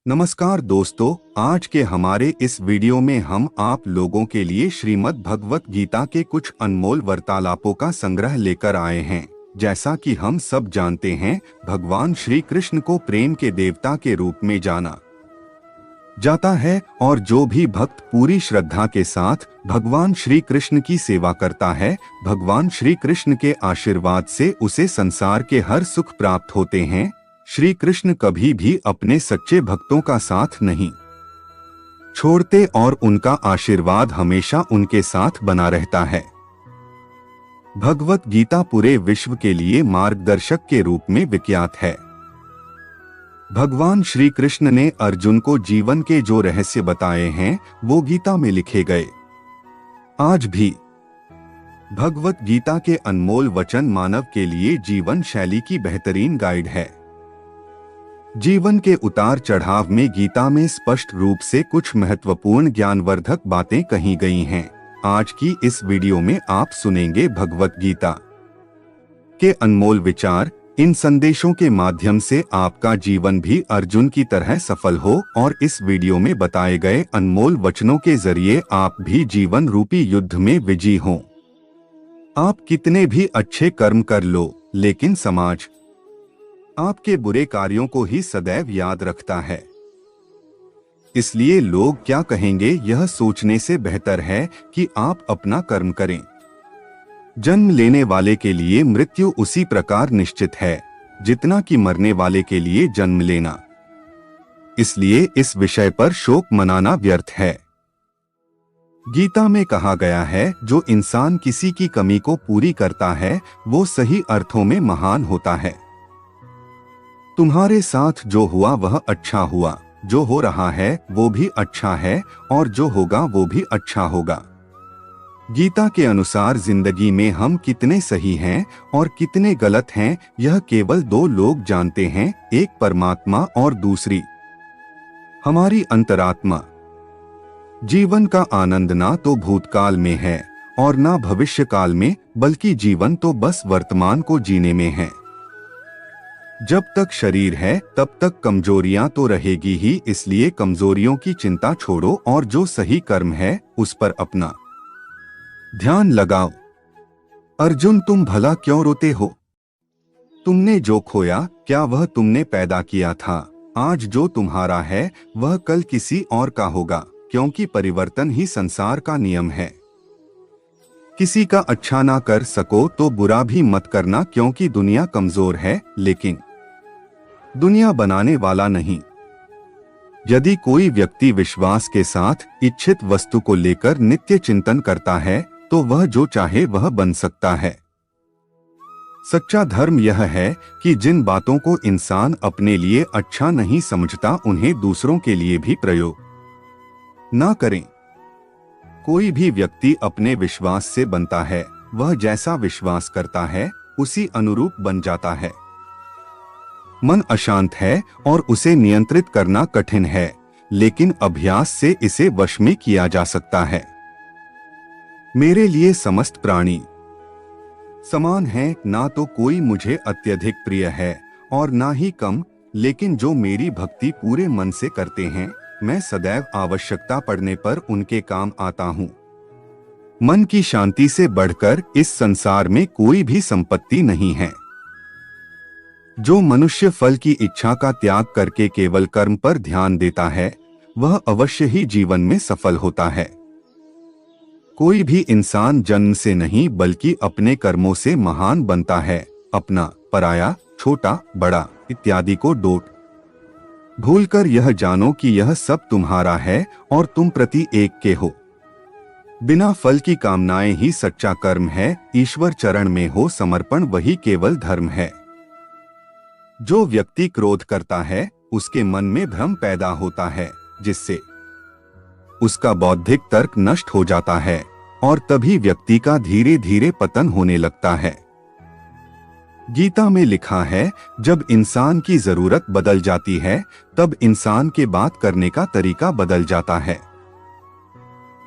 नमस्कार दोस्तों, आज के हमारे इस वीडियो में हम आप लोगों के लिए श्रीमद् भगवत गीता के कुछ अनमोल वार्तालापों का संग्रह लेकर आए हैं। जैसा कि हम सब जानते हैं, भगवान श्री कृष्ण को प्रेम के देवता के रूप में जाना जाता है और जो भी भक्त पूरी श्रद्धा के साथ भगवान श्री कृष्ण की सेवा करता है, भगवान श्री कृष्ण के आशीर्वाद से उसे संसार के हर सुख प्राप्त होते हैं। श्री कृष्ण कभी भी अपने सच्चे भक्तों का साथ नहीं छोड़ते और उनका आशीर्वाद हमेशा उनके साथ बना रहता है। भगवत गीता पूरे विश्व के लिए मार्गदर्शक के रूप में विख्यात है। भगवान श्री कृष्ण ने अर्जुन को जीवन के जो रहस्य बताए हैं, वो गीता में लिखे गए। आज भी भगवत गीता के अनमोल वचन मानव के लिए जीवन शैली की बेहतरीन गाइड है। जीवन के उतार चढ़ाव में गीता में स्पष्ट रूप से कुछ महत्वपूर्ण ज्ञानवर्धक बातें कही गई हैं। आज की इस वीडियो में आप सुनेंगे भगवत गीता के अनमोल विचार। इन संदेशों के माध्यम से आपका जीवन भी अर्जुन की तरह सफल हो और इस वीडियो में बताए गए अनमोल वचनों के जरिए आप भी जीवन रूपी युद्ध में विजयी हों। आप कितने भी अच्छे कर्म कर लो, लेकिन समाज आपके बुरे कार्यों को ही सदैव याद रखता है। इसलिए लोग क्या कहेंगे, यह सोचने से बेहतर है कि आप अपना कर्म करें। जन्म लेने वाले के लिए मृत्यु उसी प्रकार निश्चित है जितना कि मरने वाले के लिए जन्म लेना। इसलिए इस विषय पर शोक मनाना व्यर्थ है। गीता में कहा गया है, जो इंसान किसी की कमी को पूरी करता है, वो सही अर्थों में महान होता है। तुम्हारे साथ जो हुआ वह अच्छा हुआ, जो हो रहा है वो भी अच्छा है और जो होगा वो भी अच्छा होगा। गीता के अनुसार जिंदगी में हम कितने सही हैं और कितने गलत हैं, यह केवल दो लोग जानते हैं, एक परमात्मा और दूसरी हमारी अंतरात्मा। जीवन का आनंद ना तो भूतकाल में है और ना भविष्य काल में, बल्कि जीवन तो बस वर्तमान को जीने में है। जब तक शरीर है तब तक कमजोरियां तो रहेगी ही, इसलिए कमजोरियों की चिंता छोड़ो और जो सही कर्म है उस पर अपना ध्यान लगाओ। अर्जुन, तुम भला क्यों रोते हो? तुमने जो खोया, क्या वह तुमने पैदा किया था? आज जो तुम्हारा है वह कल किसी और का होगा, क्योंकि परिवर्तन ही संसार का नियम है। किसी का अच्छा ना कर सको तो बुरा भी मत करना, क्योंकि दुनिया कमजोर है लेकिन दुनिया बनाने वाला नहीं। यदि कोई व्यक्ति विश्वास के साथ इच्छित वस्तु को लेकर नित्य चिंतन करता है तो वह जो चाहे वह बन सकता है। सच्चा धर्म यह है कि जिन बातों को इंसान अपने लिए अच्छा नहीं समझता, उन्हें दूसरों के लिए भी प्रयोग ना करें। कोई भी व्यक्ति अपने विश्वास से बनता है, वह जैसा विश्वास करता है उसी अनुरूप बन जाता है। मन अशांत है और उसे नियंत्रित करना कठिन है, लेकिन अभ्यास से इसे वश में किया जा सकता है। मेरे लिए समस्त प्राणी समान है, ना तो कोई मुझे अत्यधिक प्रिय है और ना ही कम, लेकिन जो मेरी भक्ति पूरे मन से करते हैं, मैं सदैव आवश्यकता पड़ने पर उनके काम आता हूँ। मन की शांति से बढ़कर इस संसार में कोई भी संपत्ति नहीं है। जो मनुष्य फल की इच्छा का त्याग करके केवल कर्म पर ध्यान देता है, वह अवश्य ही जीवन में सफल होता है। कोई भी इंसान जन्म से नहीं बल्कि अपने कर्मों से महान बनता है। अपना, पराया, छोटा, बड़ा इत्यादि को डोट भूलकर यह जानो कि यह सब तुम्हारा है और तुम प्रति एक के हो। बिना फल की कामनाएं ही सच्चा कर्म है। ईश्वर चरण में हो समर्पण, वही केवल धर्म है। जो व्यक्ति क्रोध करता है उसके मन में भ्रम पैदा होता है, जिससे उसका बौद्धिक तर्क नष्ट हो जाता है और तभी व्यक्ति का धीरे धीरे पतन होने लगता है। गीता में लिखा है, जब इंसान की जरूरत बदल जाती है तब इंसान के बात करने का तरीका बदल जाता है।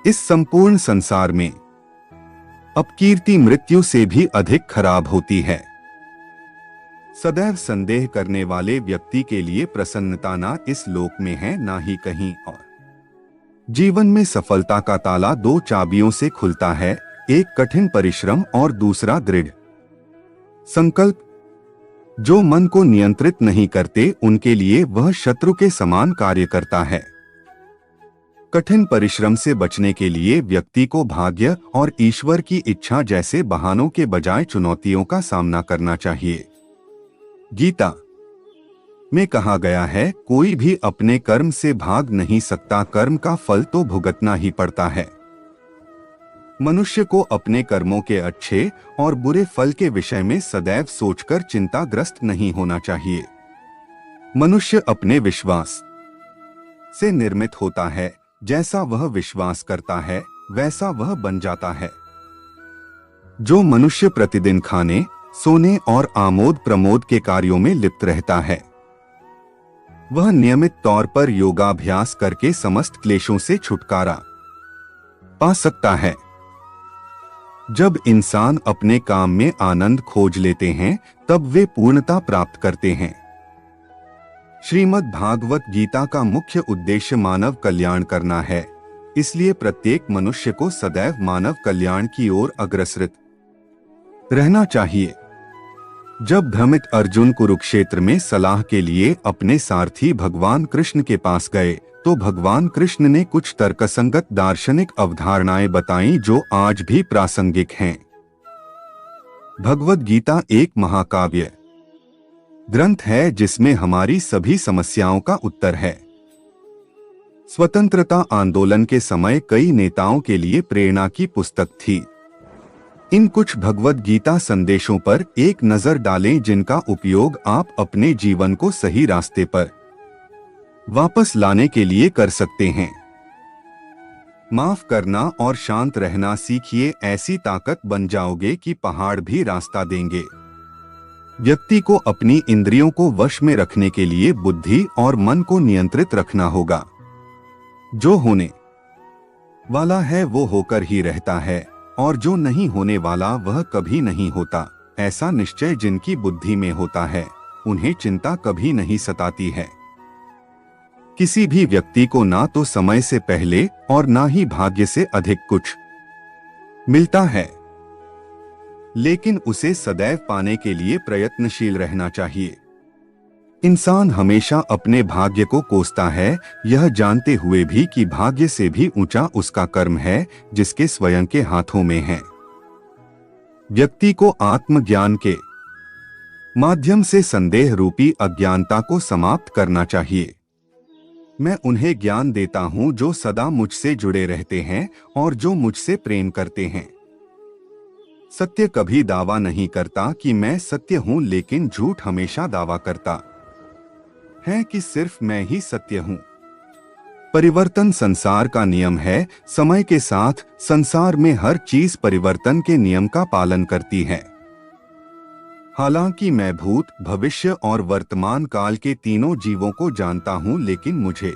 इस संपूर्ण संसार में अपकीर्ति मृत्यु से भी अधिक खराब होती है। सदैव संदेह करने वाले व्यक्ति के लिए प्रसन्नता ना इस लोक में है ना ही कहीं और। जीवन में सफलता का ताला दो चाबियों से खुलता है, एक कठिन परिश्रम और दूसरा दृढ़ संकल्प। जो मन को नियंत्रित नहीं करते उनके लिए वह शत्रु के समान कार्य करता है। कठिन परिश्रम से बचने के लिए व्यक्ति को भाग्य और ईश्वर की इच्छा जैसे बहानों के बजाय चुनौतियों का सामना करना चाहिए। गीता में कहा गया है, कोई भी अपने कर्म से भाग नहीं सकता, कर्म का फल तो भुगतना ही पड़ता है। मनुष्य को अपने कर्मों के अच्छे और बुरे फल के विषय में सदैव सोचकर चिंताग्रस्त नहीं होना चाहिए। मनुष्य अपने विश्वास से निर्मित होता है, जैसा वह विश्वास करता है वैसा वह बन जाता है। जो मनुष्य प्रतिदिन खाने, सोने और आमोद प्रमोद के कार्यों में लिप्त रहता है, वह नियमित तौर पर योगाभ्यास करके समस्त क्लेशों से छुटकारा पा सकता है। जब इंसान अपने काम में आनंद खोज लेते हैं तब वे पूर्णता प्राप्त करते हैं। श्रीमद् भागवत गीता का मुख्य उद्देश्य मानव कल्याण करना है, इसलिए प्रत्येक मनुष्य को सदैव मानव कल्याण की ओर अग्रसर रहना चाहिए। जब भ्रमित अर्जुन कुरुक्षेत्र में सलाह के लिए अपने सारथी भगवान कृष्ण के पास गए तो भगवान कृष्ण ने कुछ तर्कसंगत दार्शनिक अवधारणाएं बताईं जो आज भी प्रासंगिक हैं। भगवद गीता एक महाकाव्य ग्रंथ है जिसमें हमारी सभी समस्याओं का उत्तर है। स्वतंत्रता आंदोलन के समय कई नेताओं के लिए प्रेरणा की पुस्तक थी। इन कुछ भगवद गीता संदेशों पर एक नजर डालें जिनका उपयोग आप अपने जीवन को सही रास्ते पर वापस लाने के लिए कर सकते हैं। माफ करना और शांत रहना सीखिए, ऐसी ताकत बन जाओगे कि पहाड़ भी रास्ता देंगे। व्यक्ति को अपनी इंद्रियों को वश में रखने के लिए बुद्धि और मन को नियंत्रित रखना होगा। जो होने वाला है वो होकर ही रहता है और जो नहीं होने वाला वह कभी नहीं होता। ऐसा निश्चय जिनकी बुद्धि में होता है उन्हें चिंता कभी नहीं सताती है। किसी भी व्यक्ति को ना तो समय से पहले और ना ही भाग्य से अधिक कुछ मिलता है, लेकिन उसे सदैव पाने के लिए प्रयत्नशील रहना चाहिए। इंसान हमेशा अपने भाग्य को कोसता है, यह जानते हुए भी कि भाग्य से भी ऊंचा उसका कर्म है जिसके स्वयं के हाथों में है। व्यक्ति को आत्मज्ञान के माध्यम से संदेह रूपी अज्ञानता को समाप्त करना चाहिए। मैं उन्हें ज्ञान देता हूं जो सदा मुझसे जुड़े रहते हैं और जो मुझसे प्रेम करते हैं। सत्य कभी दावा नहीं करता कि मैं सत्य हूं, लेकिन झूठ हमेशा दावा करता है कि सिर्फ मैं ही सत्य हूं। परिवर्तन संसार का नियम है। समय के साथ संसार में हर चीज परिवर्तन के नियम का पालन करती है। हालांकि मैं भूत, भविष्य और वर्तमान काल के तीनों जीवों को जानता हूं, लेकिन मुझे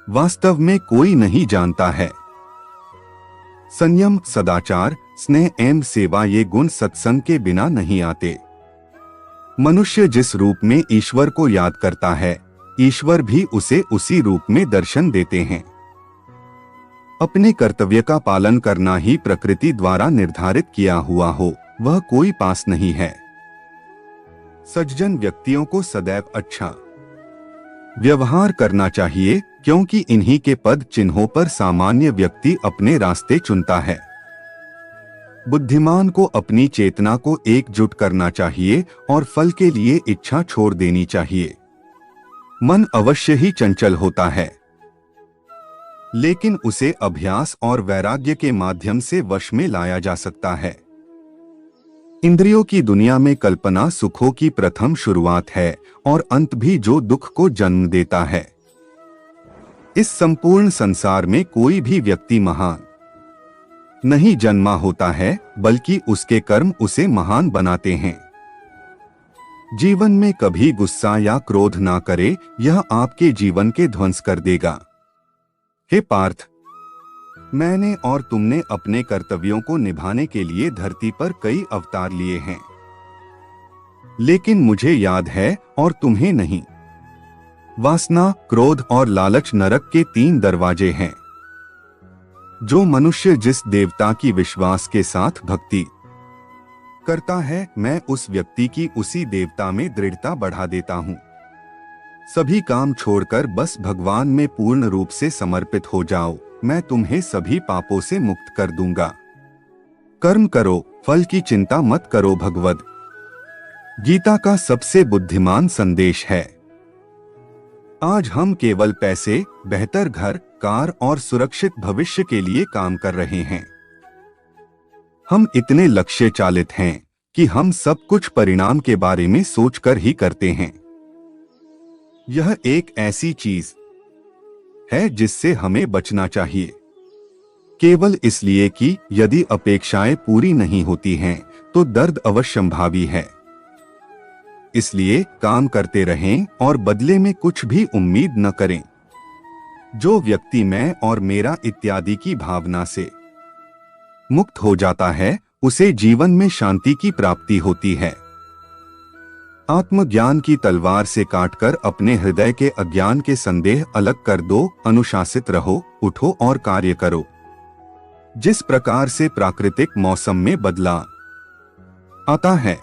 वास्तव में कोई नहीं जानता है। संयम, सदाचार, स्नेह एवं सेवा ये गुण सत्संग के बिना नहीं आते। मनुष्य जिस रूप में ईश्वर को याद करता है, ईश्वर भी उसे उसी रूप में दर्शन देते हैं। अपने कर्तव्य का पालन करना ही प्रकृति द्वारा निर्धारित किया हुआ हो, वह कोई पास नहीं है। सज्जन व्यक्तियों को सदैव अच्छा व्यवहार करना चाहिए, क्योंकि इन्हीं के पद चिन्हों पर सामान्य व्यक्ति अपने रास्ते चुनता है। बुद्धिमान को अपनी चेतना को एकजुट करना चाहिए और फल के लिए इच्छा छोड़ देनी चाहिए। मन अवश्य ही चंचल होता है, लेकिन उसे अभ्यास और वैराग्य के माध्यम से वश में लाया जा सकता है। इंद्रियों की दुनिया में कल्पना सुखों की प्रथम शुरुआत है और अंत भी जो दुख को जन्म देता है। इस संपूर्ण संसार में कोई भी व्यक्ति महान नहीं जन्मा होता है, बल्कि उसके कर्म उसे महान बनाते हैं। जीवन में कभी गुस्सा या क्रोध ना करे, यह आपके जीवन के ध्वंस कर देगा। हे पार्थ, मैंने और तुमने अपने कर्तव्यों को निभाने के लिए धरती पर कई अवतार लिए हैं। लेकिन मुझे याद है और तुम्हें नहीं। वासना, क्रोध और लालच नरक के 3 दरवाजे हैं। जो मनुष्य जिस देवता की विश्वास के साथ भक्ति करता है, मैं उस व्यक्ति की उसी देवता में दृढ़ता बढ़ा देता हूँ। सभी काम छोड़कर बस भगवान में पूर्ण रूप से समर्पित हो जाओ, मैं तुम्हें सभी पापों से मुक्त कर दूंगा। कर्म करो, फल की चिंता मत करो। भगवद गीता का सबसे बुद्धिमान संदेश है। आज हम केवल पैसे, बेहतर घर, कार और सुरक्षित भविष्य के लिए काम कर रहे हैं। हम इतने लक्ष्य चालित हैं कि हम सब कुछ परिणाम के बारे में सोचकर ही करते हैं। यह एक ऐसी चीज है जिससे हमें बचना चाहिए, केवल इसलिए कि यदि अपेक्षाएं पूरी नहीं होती हैं तो दर्द अवश्यंभावी है। इसलिए काम करते रहें और बदले में कुछ भी उम्मीद न करें। जो व्यक्ति मैं और मेरा इत्यादि की भावना से मुक्त हो जाता है, उसे जीवन में शांति की प्राप्ति होती है। आत्मज्ञान की तलवार से काटकर अपने हृदय के अज्ञान के संदेह अलग कर दो। अनुशासित रहो, उठो और कार्य करो। जिस प्रकार से प्राकृतिक मौसम में बदलाव आता है,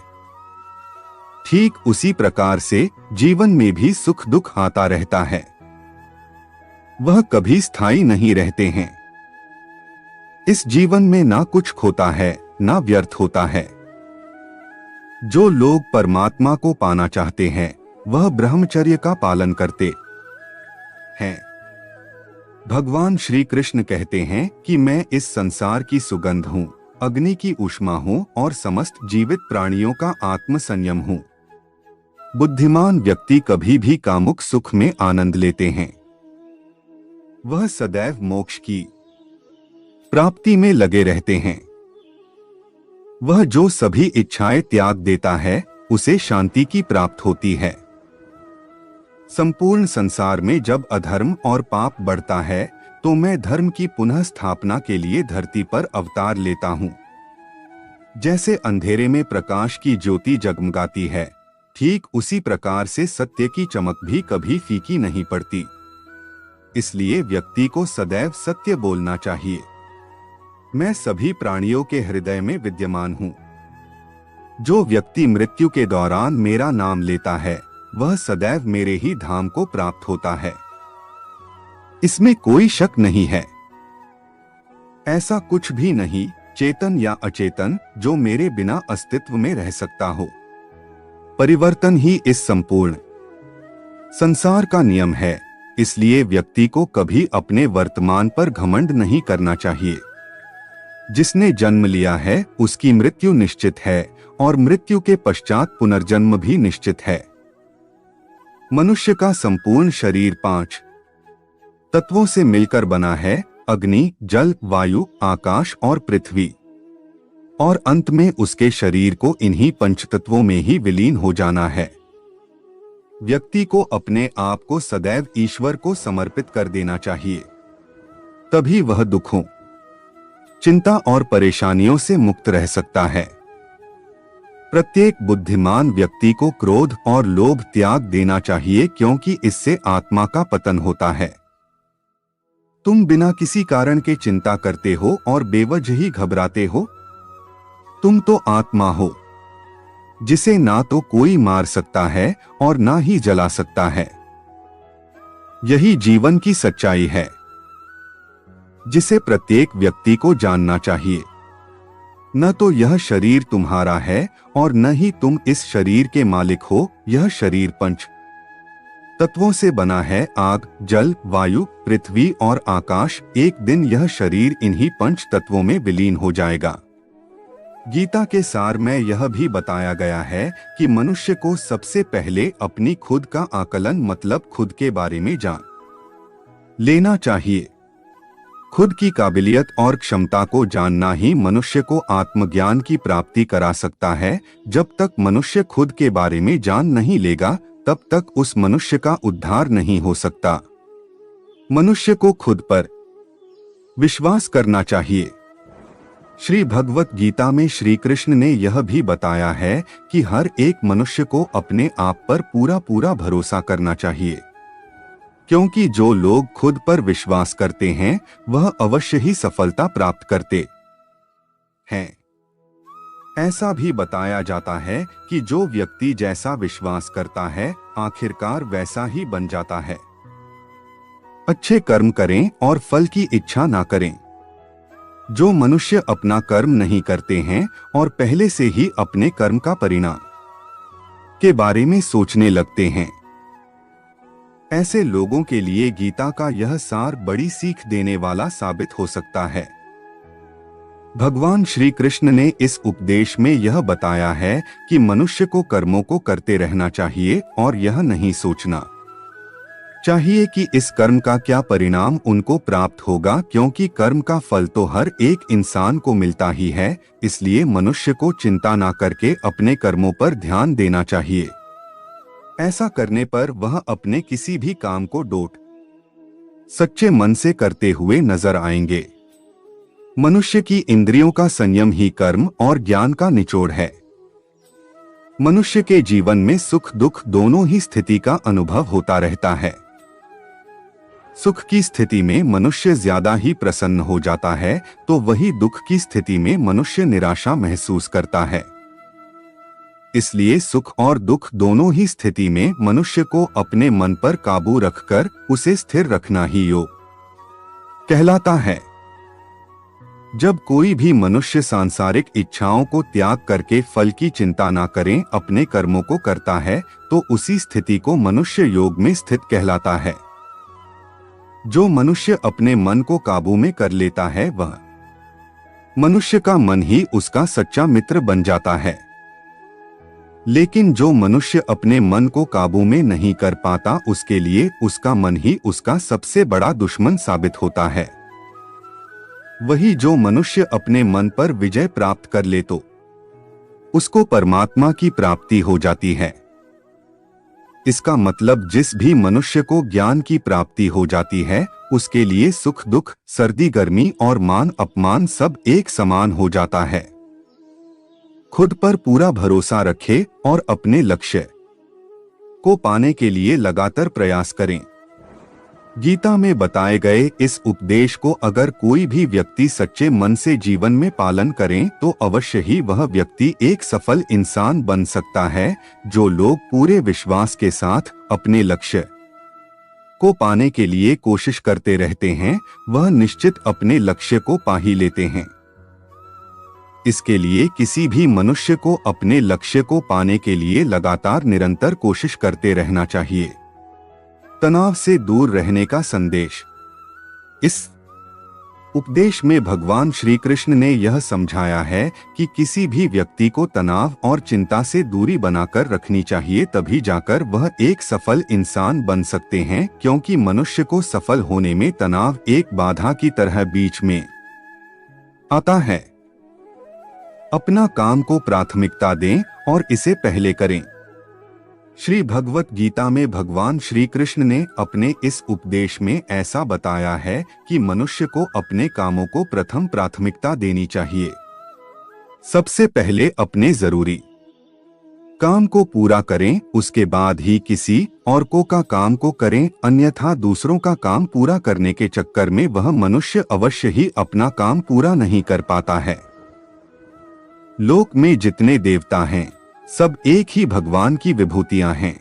ठीक उसी प्रकार से जीवन में भी सुख दुख आता रहता है। वह कभी स्थायी नहीं रहते हैं। इस जीवन में ना कुछ खोता है, ना व्यर्थ होता है। जो लोग परमात्मा को पाना चाहते हैं, वह ब्रह्मचर्य का पालन करते हैं। भगवान श्री कृष्ण कहते हैं कि मैं इस संसार की सुगंध हूँ, अग्नि की ऊष्मा हूँ और समस्त जीवित प्राणियों का आत्म संयम हूँ। बुद्धिमान व्यक्ति कभी भी कामुक सुख में आनंद लेते हैं। वह सदैव मोक्ष की प्राप्ति में लगे रहते हैं। वह जो सभी इच्छाएं त्याग देता है, उसे शांति की प्राप्त होती है। संपूर्ण संसार में जब अधर्म और पाप बढ़ता है, तो मैं धर्म की पुनः स्थापना के लिए धरती पर अवतार लेता हूँ। जैसे अंधेरे में प्रकाश की ज्योति जगमगाती है, ठीक उसी प्रकार से सत्य की चमक भी कभी फीकी नहीं पड़ती। इसलिए व्यक्ति को सदैव सत्य बोलना चाहिए। मैं सभी प्राणियों के हृदय में विद्यमान हूँ। जो व्यक्ति मृत्यु के दौरान मेरा नाम लेता है, वह सदैव मेरे ही धाम को प्राप्त होता है। इसमें कोई शक नहीं है। ऐसा कुछ भी नहीं, चेतन या अचेतन, जो मेरे बिना अस्तित्व में रह सकता हो। परिवर्तन ही इस संपूर्ण संसार का नियम है। इसलिए व्यक्ति को कभी अपने वर्तमान पर घमंड नहीं करना चाहिए। जिसने जन्म लिया है, उसकी मृत्यु निश्चित है और मृत्यु के पश्चात पुनर्जन्म भी निश्चित है। मनुष्य का संपूर्ण शरीर 5 तत्वों से मिलकर बना है: अग्नि, जल, वायु, आकाश और पृथ्वी। और अंत में उसके शरीर को इन्हीं पंचतत्वों में ही विलीन हो जाना है। व्यक्ति को अपने आप को सदैव ईश्वर को समर्पित कर देना चाहिए। तभी वह दुखों, चिंता और परेशानियों से मुक्त रह सकता है। प्रत्येक बुद्धिमान व्यक्ति को क्रोध और लोभ त्याग देना चाहिए, क्योंकि इससे आत्मा का पतन होता है। तुम बिना किसी कारण के चिंता करते हो और बेवजह ही घबराते हो। तुम तो आत्मा हो, जिसे ना तो कोई मार सकता है और ना ही जला सकता है। यही जीवन की सच्चाई है, जिसे प्रत्येक व्यक्ति को जानना चाहिए। न तो यह शरीर तुम्हारा है और न ही तुम इस शरीर के मालिक हो। यह शरीर 5 तत्वों से बना है: आग, जल, वायु, पृथ्वी और आकाश। एक दिन यह शरीर इन्हीं 5 तत्वों में विलीन हो जाएगा। गीता के सार में यह भी बताया गया है कि मनुष्य को सबसे पहले अपनी खुद का आकलन, मतलब खुद के बारे में जान लेना चाहिए। खुद की काबिलियत और क्षमता को जानना ही मनुष्य को आत्मज्ञान की प्राप्ति करा सकता है। जब तक मनुष्य खुद के बारे में जान नहीं लेगा, तब तक उस मनुष्य का उद्धार नहीं हो सकता। मनुष्य को खुद पर विश्वास करना चाहिए। श्री भगवत गीता में श्री कृष्ण ने यह भी बताया है कि हर एक मनुष्य को अपने आप पर पूरा पूरा भरोसा करना चाहिए, क्योंकि जो लोग खुद पर विश्वास करते हैं वह अवश्य ही सफलता प्राप्त करते हैं। ऐसा भी बताया जाता है कि जो व्यक्ति जैसा विश्वास करता है आखिरकार वैसा ही बन जाता है। अच्छे कर्म करें और फल की इच्छा ना करें। जो मनुष्य अपना कर्म नहीं करते हैं और पहले से ही अपने कर्म का परिणाम के बारे में सोचने लगते हैं, ऐसे लोगों के लिए गीता का यह सार बड़ी सीख देने वाला साबित हो सकता है। भगवान श्री कृष्ण ने इस उपदेश में यह बताया है कि मनुष्य को कर्मों को करते रहना चाहिए और यह नहीं सोचना चाहिए कि इस कर्म का क्या परिणाम उनको प्राप्त होगा, क्योंकि कर्म का फल तो हर एक इंसान को मिलता ही है। इसलिए मनुष्य को चिंता ना करके अपने कर्मों पर ध्यान देना चाहिए। ऐसा करने पर वह अपने किसी भी काम को डोट सच्चे मन से करते हुए नजर आएंगे। मनुष्य की इंद्रियों का संयम ही कर्म और ज्ञान का निचोड़ है। मनुष्य के जीवन में सुख दुख दोनों ही स्थिति का अनुभव होता रहता है। सुख की स्थिति में मनुष्य ज्यादा ही प्रसन्न हो जाता है, तो वही दुख की स्थिति में मनुष्य निराशा महसूस करता है। इसलिए सुख और दुख दोनों ही स्थिति में मनुष्य को अपने मन पर काबू रखकर उसे स्थिर रखना ही योग कहलाता है। जब कोई भी मनुष्य सांसारिक इच्छाओं को त्याग करके फल की चिंता ना करें अपने कर्मों को करता है, तो उसी स्थिति को मनुष्य योग में स्थित कहलाता है। जो मनुष्य अपने मन को काबू में कर लेता है वह मनुष्य का मन ही उसका सच्चा मित्र बन जाता है। लेकिन जो मनुष्य अपने मन को काबू में नहीं कर पाता, उसके लिए उसका मन ही उसका सबसे बड़ा दुश्मन साबित होता है। वही जो मनुष्य अपने मन पर विजय प्राप्त कर ले तो उसको परमात्मा की प्राप्ति हो जाती है। इसका मतलब जिस भी मनुष्य को ज्ञान की प्राप्ति हो जाती है उसके लिए सुख दुख सर्दी गर्मी और मान अपमान सब एक समान हो जाता है। खुद पर पूरा भरोसा रखें और अपने लक्ष्य को पाने के लिए लगातार प्रयास करें। गीता में बताए गए इस उपदेश को अगर कोई भी व्यक्ति सच्चे मन से जीवन में पालन करें तो अवश्य ही वह व्यक्ति एक सफल इंसान बन सकता है। जो लोग पूरे विश्वास के साथ अपने लक्ष्य को पाने के लिए कोशिश करते रहते हैं वह निश्चित अपने लक्ष्य को पा ही लेते हैं। इसके लिए किसी भी मनुष्य को अपने लक्ष्य को पाने के लिए लगातार निरंतर कोशिश करते रहना चाहिए। तनाव से दूर रहने का संदेश। इस उपदेश में भगवान श्री कृष्ण ने यह समझाया है कि किसी भी व्यक्ति को तनाव और चिंता से दूरी बनाकर रखनी चाहिए, तभी जाकर वह एक सफल इंसान बन सकते हैं, क्योंकि मनुष्य को सफल होने में तनाव एक बाधा की तरह बीच में आता है। अपना काम को प्राथमिकता दें और इसे पहले करें। श्री भगवत गीता में भगवान श्री कृष्ण ने अपने इस उपदेश में ऐसा बताया है कि मनुष्य को अपने कामों को प्रथम प्राथमिकता देनी चाहिए। सबसे पहले अपने जरूरी काम को पूरा करें, उसके बाद ही किसी और का काम को करें, अन्यथा दूसरों का काम पूरा करने के चक्कर में वह मनुष्य अवश्य ही अपना काम पूरा नहीं कर पाता है। लोक में जितने देवता हैं सब एक ही भगवान की विभूतियां हैं।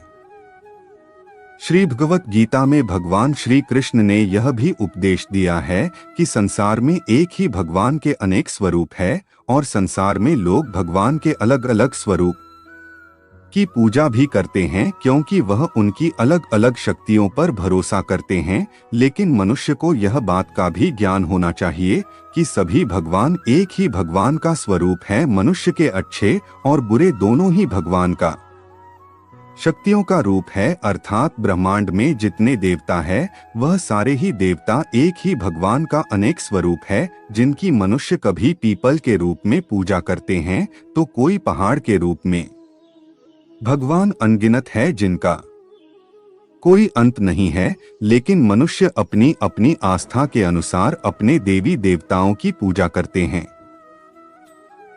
श्री भगवत गीता में भगवान श्री कृष्ण ने यह भी उपदेश दिया है कि संसार में एक ही भगवान के अनेक स्वरूप है और संसार में लोग भगवान के अलग अलग स्वरूप की पूजा भी करते हैं, क्योंकि वह उनकी अलग अलग शक्तियों पर भरोसा करते हैं। लेकिन मनुष्य को यह बात का भी ज्ञान होना चाहिए कि सभी भगवान एक ही भगवान का स्वरूप है। मनुष्य के अच्छे और बुरे दोनों ही भगवान का शक्तियों का रूप है, अर्थात ब्रह्मांड में जितने देवता है वह सारे ही देवता एक ही भगवान का अनेक स्वरूप है। जिनकी मनुष्य कभी पीपल के रूप में पूजा करते हैं तो कोई पहाड़ के रूप में भगवान अनगिनत है जिनका कोई अंत नहीं है। लेकिन मनुष्य अपनी अपनी आस्था के अनुसार अपने देवी देवताओं की पूजा करते हैं।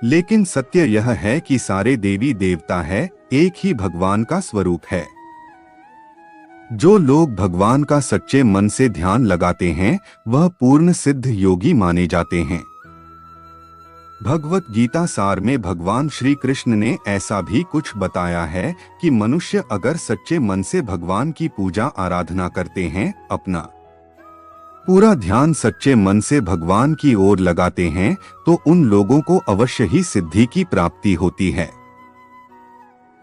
लेकिन सत्य यह है कि सारे देवी देवता है एक ही भगवान का स्वरूप है। जो लोग भगवान का सच्चे मन से ध्यान लगाते हैं वह पूर्ण सिद्ध योगी माने जाते हैं। भगवत गीता सार में भगवान श्री कृष्ण ने ऐसा भी कुछ बताया है कि मनुष्य अगर सच्चे मन से भगवान की पूजा आराधना करते हैं, अपना पूरा ध्यान सच्चे मन से भगवान की ओर लगाते हैं, तो उन लोगों को अवश्य ही सिद्धि की प्राप्ति होती है।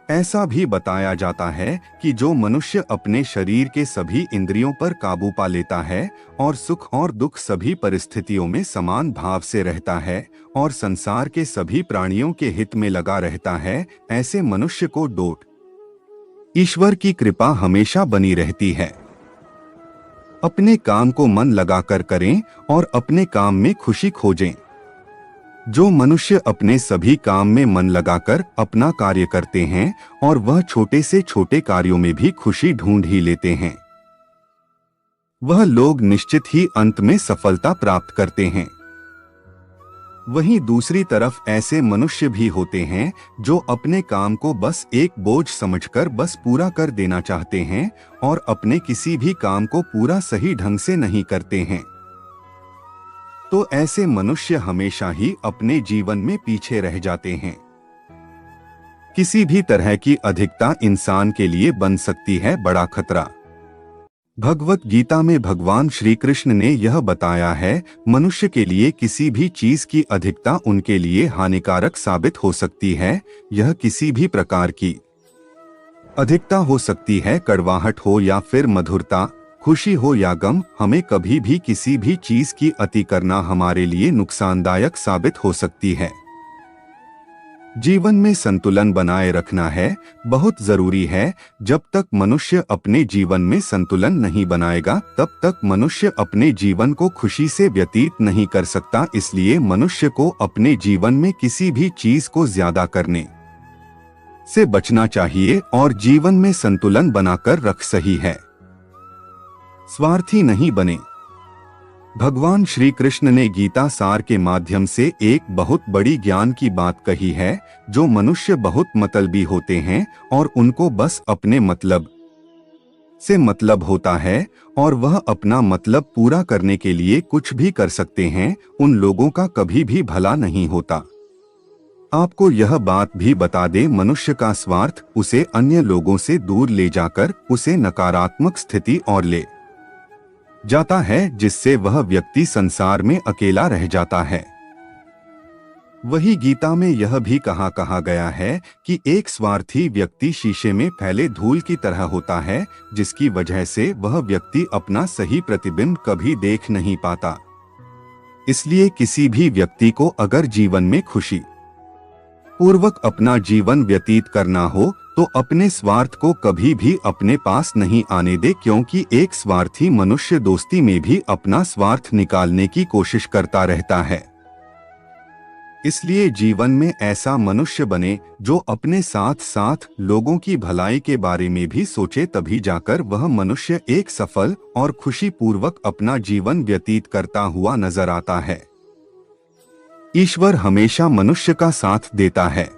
ऐसा भी बताया जाता है कि जो मनुष्य अपने शरीर के सभी इंद्रियों पर काबू पा लेता है और सुख और दुख सभी परिस्थितियों में समान भाव से रहता है और संसार के सभी प्राणियों के हित में लगा रहता है, ऐसे मनुष्य को डोट ईश्वर की कृपा हमेशा बनी रहती है। अपने काम को मन लगाकर करें और अपने काम में खुशी खोजें। जो मनुष्य अपने सभी काम में मन लगाकर अपना कार्य करते हैं और वह छोटे से छोटे कार्यों में भी खुशी ढूंढ ही लेते हैं, वह लोग निश्चित ही अंत में सफलता प्राप्त करते हैं। वहीं दूसरी तरफ ऐसे मनुष्य भी होते हैं जो अपने काम को बस एक बोझ समझकर बस पूरा कर देना चाहते हैं और अपने किसी भी काम को पूरा सही ढंग से नहीं करते हैं। तो ऐसे मनुष्य हमेशा ही अपने जीवन में पीछे रह जाते हैं। किसी भी तरह की अधिकता इंसान के लिए बन सकती है बड़ा खतरा। भगवत गीता में भगवान श्री कृष्ण ने यह बताया है, मनुष्य के लिए किसी भी चीज की अधिकता उनके लिए हानिकारक साबित हो सकती है। यह किसी भी प्रकार की अधिकता हो सकती है, कड़वाहट हो या फिर मधुरता, खुशी हो या गम। हमें कभी भी किसी भी चीज की अति करना हमारे लिए नुकसानदायक साबित हो सकती है। जीवन में संतुलन बनाए रखना है बहुत जरूरी है। जब तक मनुष्य अपने जीवन में संतुलन नहीं बनाएगा तब तक मनुष्य अपने जीवन को खुशी से व्यतीत नहीं कर सकता। इसलिए मनुष्य को अपने जीवन में किसी भी चीज को ज्यादा करने से बचना चाहिए और जीवन में संतुलन बनाकर रख सही है। स्वार्थी नहीं बने। भगवान श्री कृष्ण ने गीता सार के माध्यम से एक बहुत बड़ी ज्ञान की बात कही है। जो मनुष्य बहुत मतलबी होते हैं और उनको बस अपने मतलब से मतलब होता है और वह अपना मतलब पूरा करने के लिए कुछ भी कर सकते हैं, उन लोगों का कभी भी भला नहीं होता। आपको यह बात भी बता दे, मनुष्य का स्वार्थ उसे अन्य लोगों से दूर ले जाकर उसे नकारात्मक स्थिति और ले जाता है, जिससे वह व्यक्ति संसार में अकेला रह जाता है। वही गीता में यह भी कहा गया है कि एक स्वार्थी व्यक्ति शीशे में फैले धूल की तरह होता है, जिसकी वजह से वह व्यक्ति अपना सही प्रतिबिंब कभी देख नहीं पाता। इसलिए किसी भी व्यक्ति को अगर जीवन में खुशी पूर्वक अपना जीवन व्यतीत करना हो तो अपने स्वार्थ को कभी भी अपने पास नहीं आने दे, क्योंकि एक स्वार्थी मनुष्य दोस्ती में भी अपना स्वार्थ निकालने की कोशिश करता रहता है। इसलिए जीवन में ऐसा मनुष्य बने जो अपने साथ साथ लोगों की भलाई के बारे में भी सोचे, तभी जाकर वह मनुष्य एक सफल और खुशी पूर्वक अपना जीवन व्यतीत करता हुआ नजर आता है। ईश्वर हमेशा मनुष्य का साथ देता है।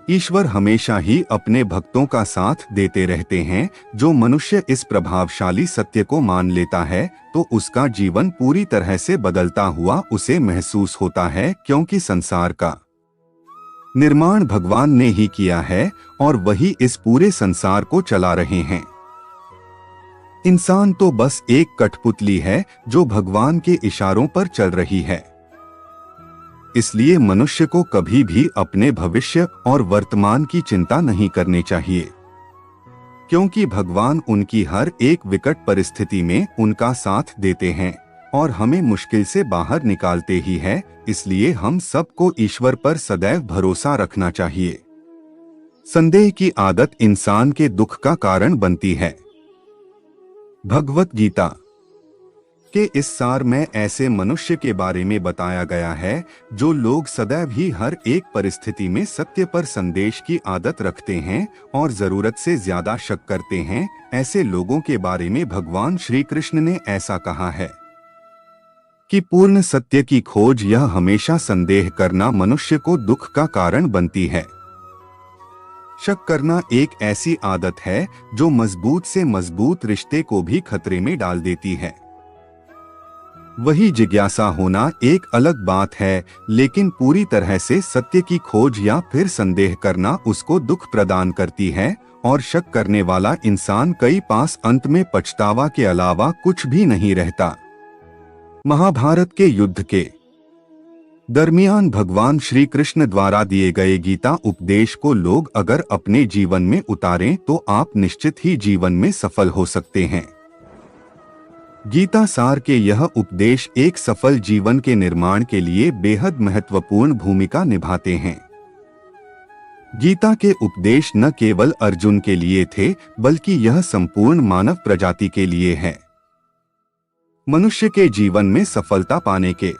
ईश्वर हमेशा ही अपने भक्तों का साथ देते रहते हैं। जो मनुष्य इस प्रभावशाली सत्य को मान लेता है तो उसका जीवन पूरी तरह से बदलता हुआ उसे महसूस होता है, क्योंकि संसार का निर्माण भगवान ने ही किया है और वही इस पूरे संसार को चला रहे हैं। इंसान तो बस एक कठपुतली है जो भगवान के इशारों पर चल रही है। इसलिए मनुष्य को कभी भी अपने भविष्य और वर्तमान की चिंता नहीं करनी चाहिए, क्योंकि भगवान उनकी हर एक विकट परिस्थिति में उनका साथ देते हैं और हमें मुश्किल से बाहर निकालते ही है। इसलिए हम सबको ईश्वर पर सदैव भरोसा रखना चाहिए। संदेह की आदत इंसान के दुख का कारण बनती है। भगवत गीता के इस सार में ऐसे मनुष्य के बारे में बताया गया है जो लोग सदैव ही हर एक परिस्थिति में सत्य पर संदेश की आदत रखते हैं और जरूरत से ज्यादा शक करते हैं। ऐसे लोगों के बारे में भगवान श्री कृष्ण ने ऐसा कहा है कि पूर्ण सत्य की खोज यह हमेशा संदेह करना मनुष्य को दुख का कारण बनती है। शक करना एक ऐसी आदत है जो मजबूत से मजबूत रिश्ते को भी खतरे में डाल देती है। वही जिज्ञासा होना एक अलग बात है, लेकिन पूरी तरह से सत्य की खोज या फिर संदेह करना उसको दुख प्रदान करती है, और शक करने वाला इंसान कई पास अंत में पछतावा के अलावा कुछ भी नहीं रहता। महाभारत के युद्ध के दरमियान भगवान श्री कृष्ण द्वारा दिए गए गीता उपदेश को लोग अगर अपने जीवन में उतारें तो आप निश्चित ही जीवन में सफल हो सकते हैं। गीता सार के यह उपदेश एक सफल जीवन के निर्माण के लिए बेहद महत्वपूर्ण भूमिका निभाते हैं। गीता के उपदेश न केवल अर्जुन के लिए थे, बल्कि यह संपूर्ण मानव प्रजाति के लिए है। मनुष्य के जीवन में सफलता पाने के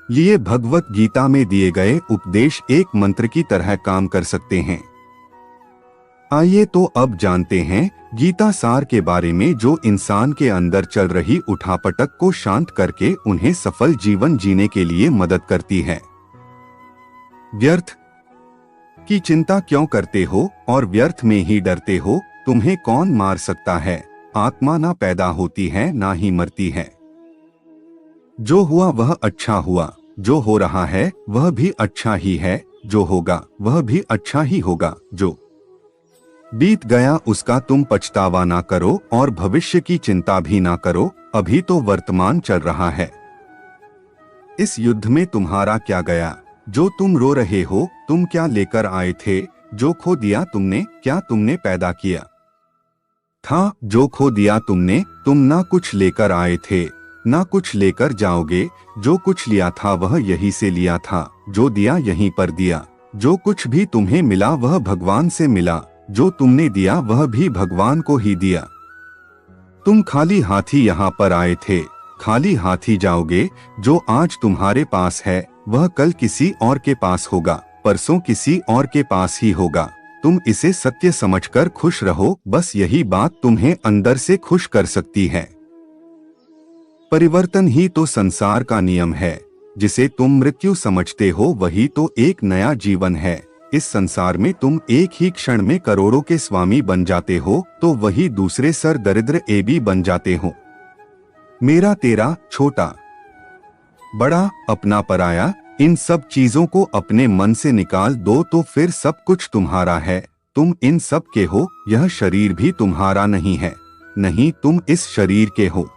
लिए भगवत गीता में दिए गए उपदेश एक मंत्र की तरह काम कर सकते हैं। आइए तो अब जानते हैं गीता सार के बारे में, जो इंसान के अंदर चल रही उठापटक को शांत करके उन्हें सफल जीवन जीने के लिए मदद करती है। व्यर्थ की चिंता क्यों करते हो और व्यर्थ में ही डरते हो? तुम्हें कौन मार सकता है? आत्मा ना पैदा होती है ना ही मरती है। जो हुआ वह अच्छा हुआ, जो हो रहा है वह भी अच्छा ही है, जो होगा वह भी अच्छा ही होगा। जो बीत गया उसका तुम पछतावा ना करो और भविष्य की चिंता भी ना करो, अभी तो वर्तमान चल रहा है। इस युद्ध में तुम्हारा क्या गया? जो तुम रो रहे हो, तुम क्या लेकर आए थे? जो खो दिया तुमने, क्या तुमने पैदा किया था? जो खो दिया तुमने, तुम ना कुछ लेकर आए थे, ना कुछ लेकर जाओगे। जो कुछ लिया था वह यहीं से लिया था, जो दिया यहीं पर दिया। जो कुछ भी तुम्हें मिला वह भगवान से मिला, जो तुमने दिया वह भी भगवान को ही दिया। तुम खाली हाथी यहाँ पर आए थे, खाली हाथी जाओगे। जो आज तुम्हारे पास है वह कल किसी और के पास होगा, परसों किसी और के पास ही होगा। तुम इसे सत्य समझकर खुश रहो, बस यही बात तुम्हें अंदर से खुश कर सकती है। परिवर्तन ही तो संसार का नियम है। जिसे तुम मृत्यु समझते हो वही तो एक नया जीवन है। इस संसार में तुम एक ही क्षण में करोड़ों के स्वामी बन जाते हो, तो वही दूसरे सर दरिद्र एबी बन जाते हो। मेरा तेरा, छोटा बड़ा, अपना पराया, इन सब चीजों को अपने मन से निकाल दो तो फिर सब कुछ तुम्हारा है। तुम इन सब के हो, यह शरीर भी तुम्हारा नहीं है। नहीं, तुम इस शरीर के हो।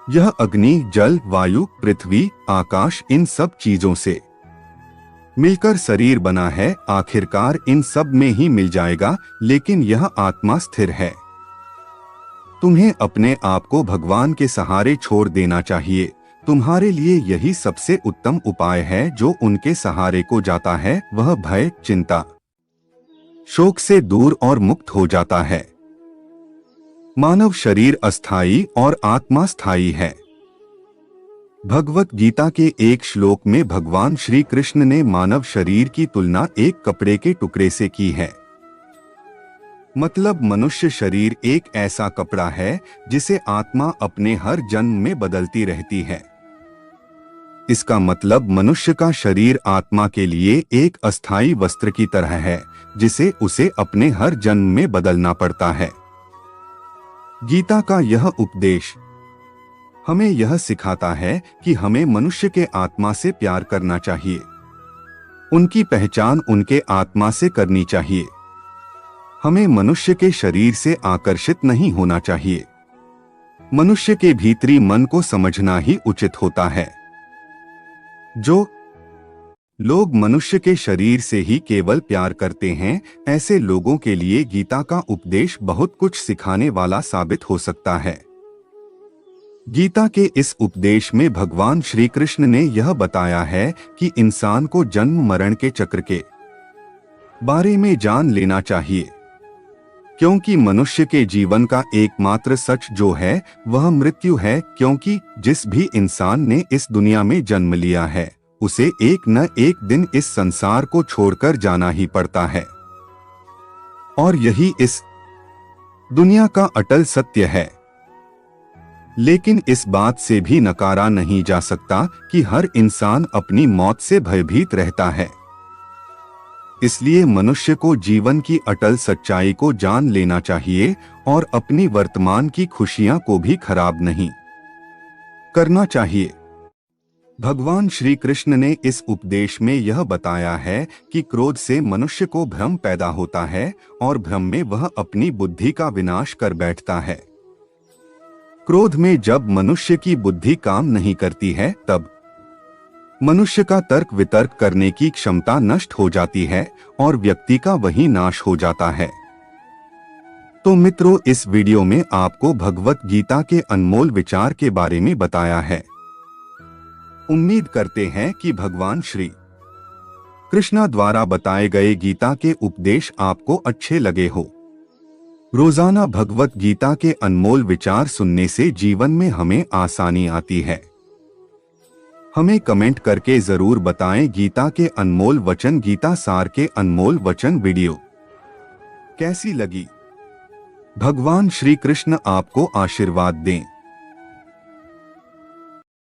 यह अग्नि, जल, वायु, पृथ्वी, आकाश, इन सब चीजों से मिलकर शरीर बना है। आखिरकार इन सब में ही मिल जाएगा, लेकिन यह आत्मा स्थिर है। तुम्हें अपने आप को भगवान के सहारे छोड़ देना चाहिए। तुम्हारे लिए यही सबसे उत्तम उपाय है। जो उनके सहारे को जाता है वह भय, चिंता, शोक से दूर और मुक्त हो जाता है। मानव शरीर अस्थायी और आत्मा स्थायी है। भगवत गीता के एक श्लोक में भगवान श्री कृष्ण ने मानव शरीर की तुलना एक कपड़े के टुकड़े से की है। मतलब मनुष्य शरीर एक ऐसा कपड़ा है जिसे आत्मा अपने हर जन्म में बदलती रहती है। इसका मतलब मनुष्य का शरीर आत्मा के लिए एक अस्थायी वस्त्र की तरह है, जिसे उसे अपने हर जन्म में बदलना पड़ता है। गीता का यह उपदेश हमें यह सिखाता है कि हमें मनुष्य के आत्मा से प्यार करना चाहिए। उनकी पहचान उनके आत्मा से करनी चाहिए। हमें मनुष्य के शरीर से आकर्षित नहीं होना चाहिए। मनुष्य के भीतरी मन को समझना ही उचित होता है। जो लोग मनुष्य के शरीर से ही केवल प्यार करते हैं, ऐसे लोगों के लिए गीता का उपदेश बहुत कुछ सिखाने वाला साबित हो सकता है। गीता के इस उपदेश में भगवान श्री कृष्ण ने यह बताया है कि इंसान को जन्म मरण के चक्र के बारे में जान लेना चाहिए, क्योंकि मनुष्य के जीवन का एकमात्र सच जो है वह मृत्यु है। क्योंकि जिस भी इंसान ने इस दुनिया में जन्म लिया है उसे एक न एक दिन इस संसार को छोड़कर जाना ही पड़ता है, और यही इस दुनिया का अटल सत्य है। लेकिन इस बात से भी नकारा नहीं जा सकता कि हर इंसान अपनी मौत से भयभीत रहता है। इसलिए मनुष्य को जीवन की अटल सच्चाई को जान लेना चाहिए और अपनी वर्तमान की खुशियां को भी खराब नहीं करना चाहिए। भगवान श्री कृष्ण ने इस उपदेश में यह बताया है कि क्रोध से मनुष्य को भ्रम पैदा होता है और भ्रम में वह अपनी बुद्धि का विनाश कर बैठता है। क्रोध में जब मनुष्य की बुद्धि काम नहीं करती है तब मनुष्य का तर्क वितर्क करने की क्षमता नष्ट हो जाती है और व्यक्ति का वही नाश हो जाता है। तो मित्रों, इस वीडियो में आपको भगवत गीता के अनमोल विचार के बारे में बताया है। उम्मीद करते हैं कि भगवान श्री कृष्ण द्वारा बताए गए गीता के उपदेश आपको अच्छे लगे हो। रोजाना भगवत गीता के अनमोल विचार सुनने से जीवन में हमें आसानी आती है। हमें कमेंट करके जरूर बताएं गीता के अनमोल वचन, गीता सार के अनमोल वचन वीडियो कैसी लगी। भगवान श्री कृष्ण आपको आशीर्वाद दें।